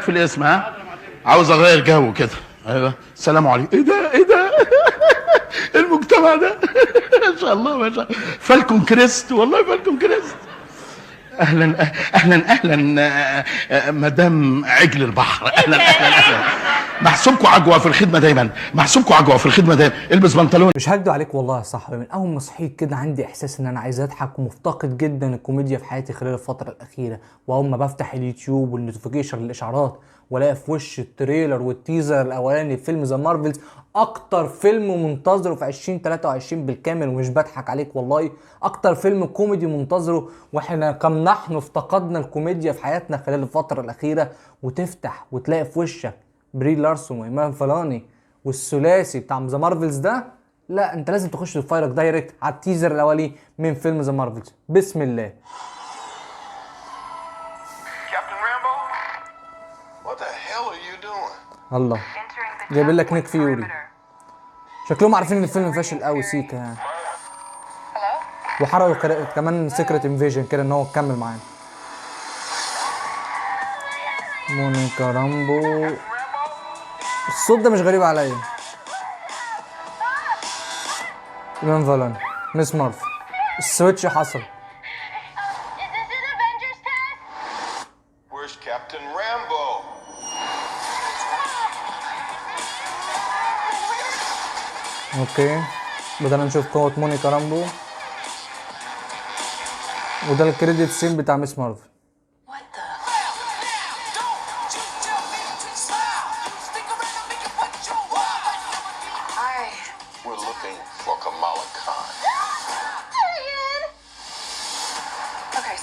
في الاسم، ها؟ عاوز اغير جو كده. ايوه، السلام عليكم. ايه ده المجتمع ده ما شاء الله ما شاء الله. فالكم كريست، والله فالكم كريست. اهلا اهلا اهلا مدام عجل البحر. اهلا محسوبكم عجوه في الخدمه دايما، محسوبكم عجوه في الخدمه دايما. البس بنطلون. مش هكدب عليك والله يا صاحبي، من اول ما صحيت كده عندي احساس ان انا عايز اضحك، ومفتقد جدا الكوميديا في حياتي خلال الفتره الاخيره. واول ما بفتح اليوتيوب والنوتيفيكيشن الاشعارات والاقي في وش التريلر والتيزر الاولاني لفيلم ذا مارفلز، اكتر فيلم منتظره في 2023 بالكامل، ومش بضحك عليك والله، اكتر فيلم كوميدي منتظره، واحنا كم نحن افتقدنا الكوميديا في حياتنا خلال الفتره الاخيره. وتفتح وتلاقي في وشك بري لارسون وايمان فلاني والثلاثي بتاع ذا مارفلز ده، لا انت لازم تخش تتفرج دايركت على التيزر الاولي من فيلم ذا مارفلز. بسم الله. الله، جايب لك نيك فيوري، شكلهم عارفين ان الفيلم فاشل قوي سيكا يعني، وحرقوا كمان سيكريت انفيجن كده ان هو يكمل معانا. مونيكا رامبو، الصوت ده مش غريب عليا. ايمان فالان، ميس مارف، السويتش حصل. اوكي، بدنا نشوف قوة مونيكا رامبو، وده الكريديت سين بتاع ميس مارف.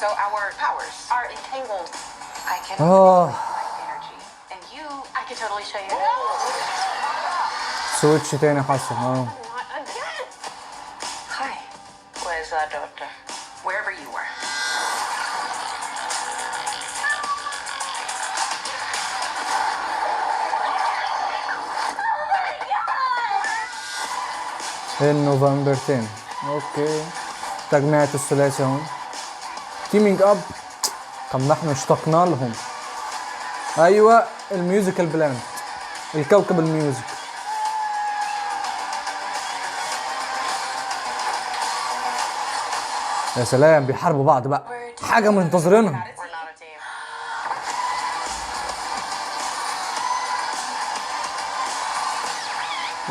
So our powers are entangled. I can energy, and I can totally show you. سويتش تاني حصل. Hi, where's our doctor? Wherever you were. نوفمبر 10. اوكي، تجميعة الثلاثي اهو، تيمينج اب، طب نحن اشتقنا لهم. ايوه، الميوزيكال بلانت، الكوكب الميوزك. يا سلام، بيحاربوا بعض بقى، حاجه منتظرينها.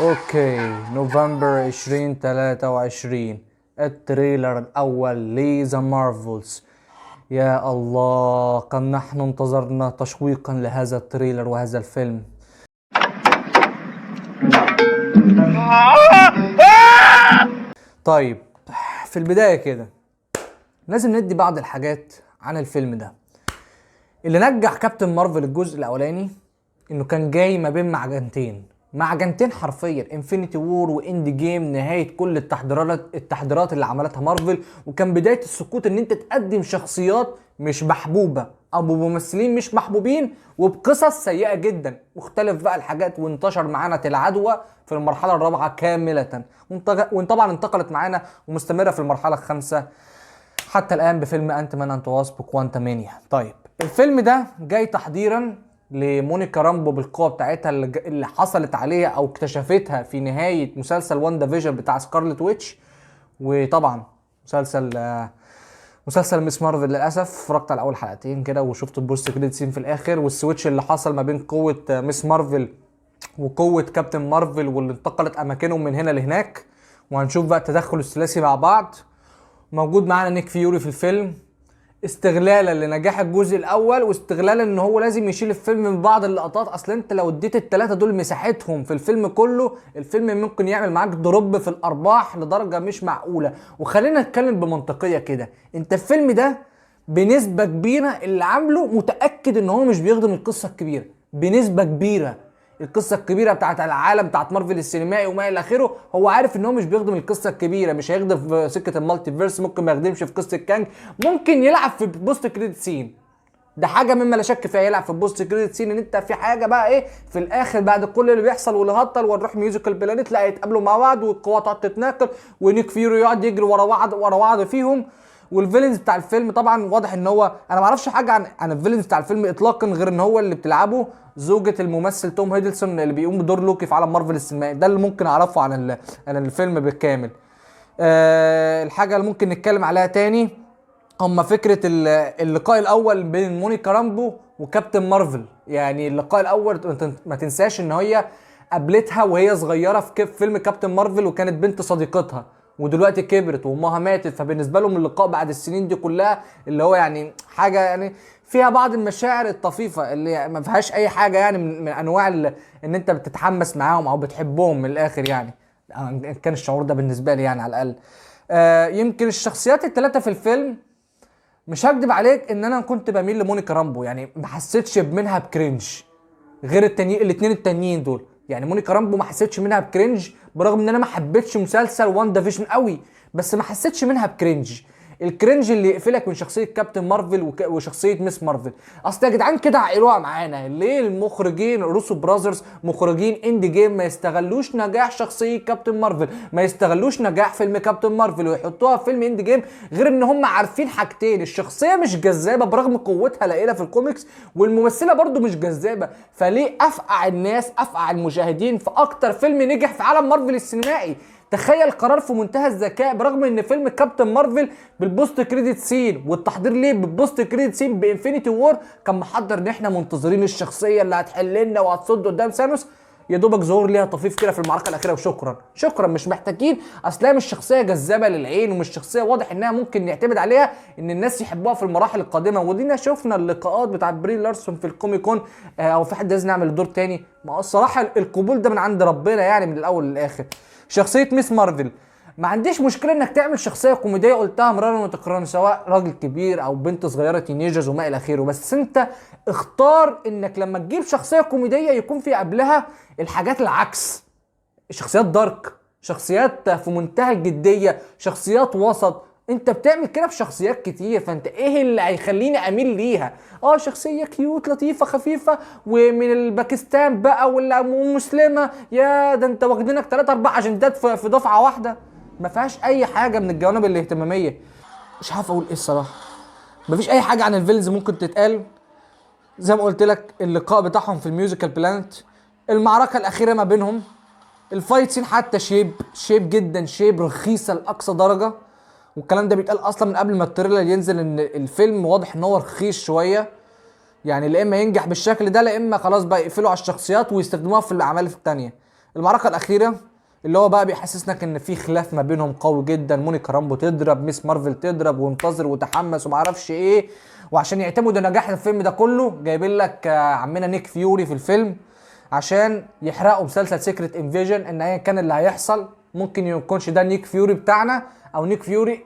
اوكي، نوفمبر 2023، التريلر الاول لذا مارفلز. يا الله، كم نحن انتظرنا تشويقا لهذا التريلر وهذا الفيلم. طيب، في البداية كده لازم ندي بعض الحاجات عن الفيلم ده. اللي نجح كابتن مارفل الجزء الاولاني انه كان جاي ما بين معجنتين حرفيا، انفينيتي وور واند جيم، نهايه كل التحضيرات اللي عملتها مارفل، وكان بدايه السقوط ان انت تقدم شخصيات مش محبوبه او ممثلين مش محبوبين وبقصص سيئه جدا. مختلف بقى الحاجات، وانتشر معانا العدوى في المرحله الرابعه كامله، وطبعا انتقلت معانا ومستمره في المرحله الخامسه حتى الان بفيلم انت مان اند واسب كوانتمانيا. طيب، الفيلم ده جاي تحضيرا لمونيكا رامبو بالقوه بتاعتها اللي حصلت عليها او اكتشفتها في نهايه مسلسل واندا فيجن بتاع سكارلت ويتش. وطبعا مسلسل ميس مارفل للاسف اتفرجت على اول حلقتين كده وشفت البوست كريدت سين في الاخر، والسويتش اللي حصل ما بين قوه ميس مارفل وقوه كابتن مارفل، واللي انتقلت اماكنهم من هنا لهناك. وهنشوف بقى التدخل الثلاثي مع بعض. موجود معانا نيك فيوري في الفيلم، استغلالا لنجاح الجزء الاول، واستغلالا ان هو لازم يشيل الفيلم من بعض اللقطات. اصل انت لو اديت الثلاثه دول مساحتهم في الفيلم كله، الفيلم ممكن يعمل معاك دروب في الارباح لدرجه مش معقوله. وخلينا نتكلم بمنطقيه كده، انت الفيلم ده بنسبه كبيره اللي عامله متاكد ان هو مش بيخدم القصه الكبيره بنسبه كبيره. القصه الكبيره بتاعت العالم بتاعت مارفل السينمائي وما الى اخره، هو عارف ان هو مش بيخدم القصه الكبيره، مش هيخدم في سكه المالتي فيرس، ممكن ما يخدمش في قصه كانج، ممكن يلعب في بوست كريدت سين. ده حاجه مما لا شك فيها، يلعب في البوست كريدت سين ان انت في حاجه بقى ايه في الاخر بعد كل اللي بيحصل واللي هطل ونروح ميوزيكال بلانيت، تلاقي يتقابلوا مع بعض والقوات تقعد تتناقل ونيك فيوري يقعد يجري ورا بعض فيهم، والفيلنز بتاع الفيلم طبعا واضح ان هو، انا ما اعرفش حاجه عن الفيلنز بتاع الفيلم اطلاقا، غير ان هو اللي بتلعبه زوجة الممثل توم هيدلسون اللي بيقوم بدور لوكي في عالم مارفل السينمائي. ده اللي ممكن اعرفه عن الفيلم بالكامل. الحاجه اللي ممكن نتكلم عليها تاني هما فكرة اللقاء الأول بين مونيكا رامبو وكابتن مارفل. يعني اللقاء الأول ما تنساش إن هي قابلتها وهي صغيرة في فيلم كابتن مارفل، وكانت بنت صديقتها، ودلوقتي كبرت وامها ماتت. فبالنسبة لهم اللقاء بعد السنين دي كلها اللي هو يعني حاجة يعني فيها بعض المشاعر الطفيفة اللي ما فيهاش أي حاجة يعني من أنواع إن أنت بتتحمس معاهم أو بتحبهم من الآخر يعني. كان الشعور ده بالنسبة لي يعني على الأقل. يمكن الشخصيات الثلاثة في الفيلم مش هكدب عليك ان انا كنت بميل لمونيكا رامبو، يعني ما حسيتش منها بكرنج غير الاثنين التانيين دول. يعني مونيكا رامبو ما حسيتش منها بكرنج برغم ان انا ما حبيتش مسلسل وان ديفيجن قوي، بس ما حسيتش منها بكرنج. الكرنج اللي يقفلك من شخصيه كابتن مارفل وشخصيه ميس مارفل. اصل يا جدعان كده عقلوها معانا ليه؟ المخرجين روسو براذرز مخرجين اند جيم ما يستغلوش نجاح شخصيه كابتن مارفل، ما يستغلوش نجاح فيلم كابتن مارفل ويحطوها في فيلم اند جيم، غير ان هم عارفين حاجتين: الشخصيه مش جذابه برغم قوتها الهائله في الكوميكس، والممثله برضو مش جذابه. فليه افقع الناس، افقع المشاهدين في اكتر فيلم نجح في عالم مارفل السينمائي؟ تخيل قرار في منتهى الذكاء، برغم ان فيلم كابتن مارفل بالبوست كريديت سين والتحضير ليه بالبوست كريديت سين بانفينيتي وور كان محضر ان احنا منتظرين الشخصيه اللي هتحللنا وهتصد قدام ثانوس، يا دوبك ظهور ليها طفيف كده في المعركه الاخيره وشكرا. شكرا، مش محتاجين. اصلها مش شخصيه جذابه للعين، ومش شخصيه واضح انها ممكن نعتمد عليها ان الناس يحبوها في المراحل القادمه. ودينا شفنا اللقاءات بتاع بري لارسون في الكوميكون، او في حد لازم نعمل دور تاني. ما هو الصراحه القبول ده من عند ربنا يعني من الاول للاخر. شخصيه ميس مارفل ما عنديش مشكله انك تعمل شخصيه كوميديه، قلتها مرارا وتكرارا، سواء راجل كبير او بنت صغيره تينيجرز وما الى اخره، بس انت اختار انك لما تجيب شخصيه كوميديه يكون في قبلها الحاجات العكس، شخصيات دارك، شخصيات في منتهى الجديه، شخصيات وسط. انت بتعمل كده في شخصيات كتير، فانت ايه اللي هيخليني اميل ليها؟ شخصيه كيوت لطيفه خفيفه ومن الباكستان بقى ولا مسلمه، يا ده انت واخدينك 3-4 اجندات في دفعه واحده، ما فيهاش اي حاجه من الجوانب الاهتماميه. مش عارف اقول ايه الصراحه. مفيش اي حاجه عن الفيلنز ممكن تتقال. زي ما قلت لك اللقاء بتاعهم في الميوزيكال بلانت، المعركه الاخيره ما بينهم، الفايت سين حتى شيب جدا، شيب رخيصه لاقصى درجه. والكلام ده بيتقال اصلا من قبل ما التريلر ينزل ان الفيلم واضح ان هو رخيص شويه، يعني لا اما ينجح بالشكل ده لا اما خلاص بقى يقفلوا على الشخصيات ويستخدموها في الاعمال الثانيه. المعركه الاخيره اللي هو بقى بيحسسنا ان في خلاف ما بينهم قوي جدا، مونيكا رامبو تضرب، ميس مارفل تضرب، وانتظر وتحمس وما اعرفش ايه. وعشان يعتمدوا نجاح الفيلم ده كله جايبين لك عمنا نيك فيوري في الفيلم عشان يحرقوا مسلسل سيكريت انفيجن، ان ايا كان اللي هيحصل ممكن يكونش ده نيك فيوري بتاعنا، او نيك فيوري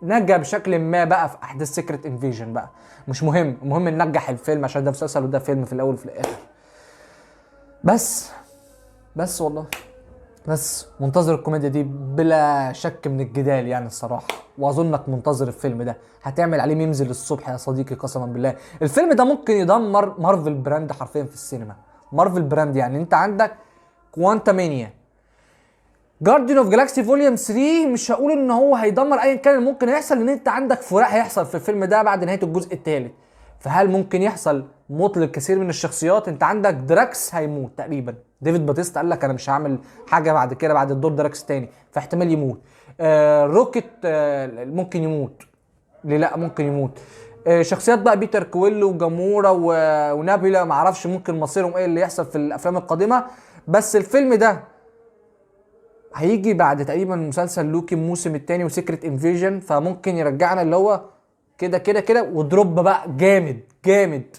نجا بشكل ما بقى في احداث سيكريت انفيجن بقى. مش مهم، المهم ننجح الفيلم عشان ده مسلسل وده فيلم في الاول وفي الاخر. بس والله بس منتظر الكوميديا دي بلا شك من الجدال يعني الصراحه، واظنك منتظر الفيلم ده هتعمل عليه ميمز للصبح يا صديقي قسما بالله. الفيلم ده ممكن يدمر مارفل براند حرفيا في السينما. مارفل براند يعني انت عندك كوانتامانيا، جارديان اوف جالاكسي فوليوم 3، مش هقول ان هو هيدمر ايا كان اللي ممكن يحصل، لان انت عندك فراق هيحصل في الفيلم ده بعد نهايه الجزء الثالث. فهل ممكن يحصل موت للكثير من الشخصيات؟ انت عندك دراكس هيموت تقريبا، ديفيد باتيستا قال لك انا مش هعمل حاجه بعد كده بعد الدور دراكس تاني، فاحتمال يموت. روكيت ممكن يموت، ليه لا ممكن يموت. شخصيات بقى بيتر كويلو وجامورا ونابيلا معرفش ممكن مصيرهم ايه اللي يحصل في الافلام القادمه. بس الفيلم ده هيجي بعد تقريبا مسلسل لوكي الموسم الثاني وسيكريت انفيجن، فممكن يرجعنا اللي هو كده ودروب بقى جامد.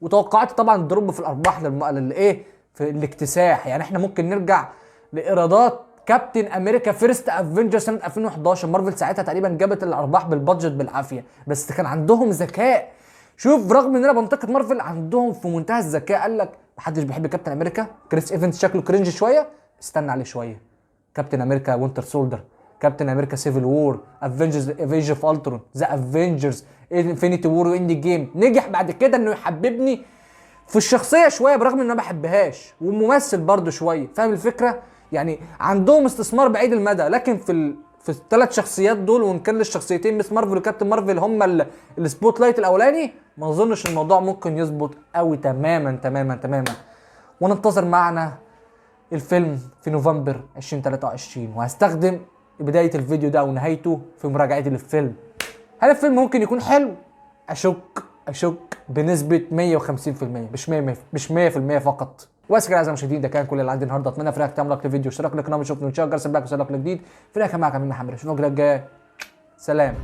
وتوقعت طبعا دروب في الارباح للايه في الاكتساح. يعني احنا ممكن نرجع لايرادات كابتن امريكا فيرست افنجر سنه 2011. مارفل ساعتها تقريبا جابت الارباح بالبادجت بالعافيه، بس كان عندهم ذكاء. شوف رغم ان انا بنتقد مارفل، عندهم في منتهى الذكاء. قال لك محدش بيحب كابتن امريكا، كريس ايفنز شكله كرنج شويه، استنى عليه شويه. كابتن امريكا وينتر سولدر، كابتن امريكا سيفل وور، افنجرز ايج اوف الترون، ذا افنجرز، انفينيتي وور واندي جيم، نجح بعد كده انه يحببني في الشخصيه شويه برغم ان انا ما بحبهاش، والممثل برده شويه. فاهم الفكره؟ يعني عندهم استثمار بعيد المدى. لكن في الثلاث شخصيات دول، وان كان الشخصيتين مس مارفل وكابتن مارفل هم السبوت لايت الاولاني، ما اظنش الموضوع ممكن يظبط قوي تماما تماما تماما. وننتظر معنا الفيلم في نوفمبر 2023، وهستخدم بدايه الفيديو ده ونهايته في مراجعتي للفيلم. هل الفيلم ممكن يكون حلو؟ اشك بنسبه 150%، مش 100% فقط. واسف اعزائي المشاهدين، ده كان كل اللي عندي النهارده. اتمنى في تعمل لايك للفيديو، اشتراك للقناه، وشوفنا ان شاء الله جرس الباك وصلك جديد في الحلقه معاك من محمد. اشوفك الجاي، سلام.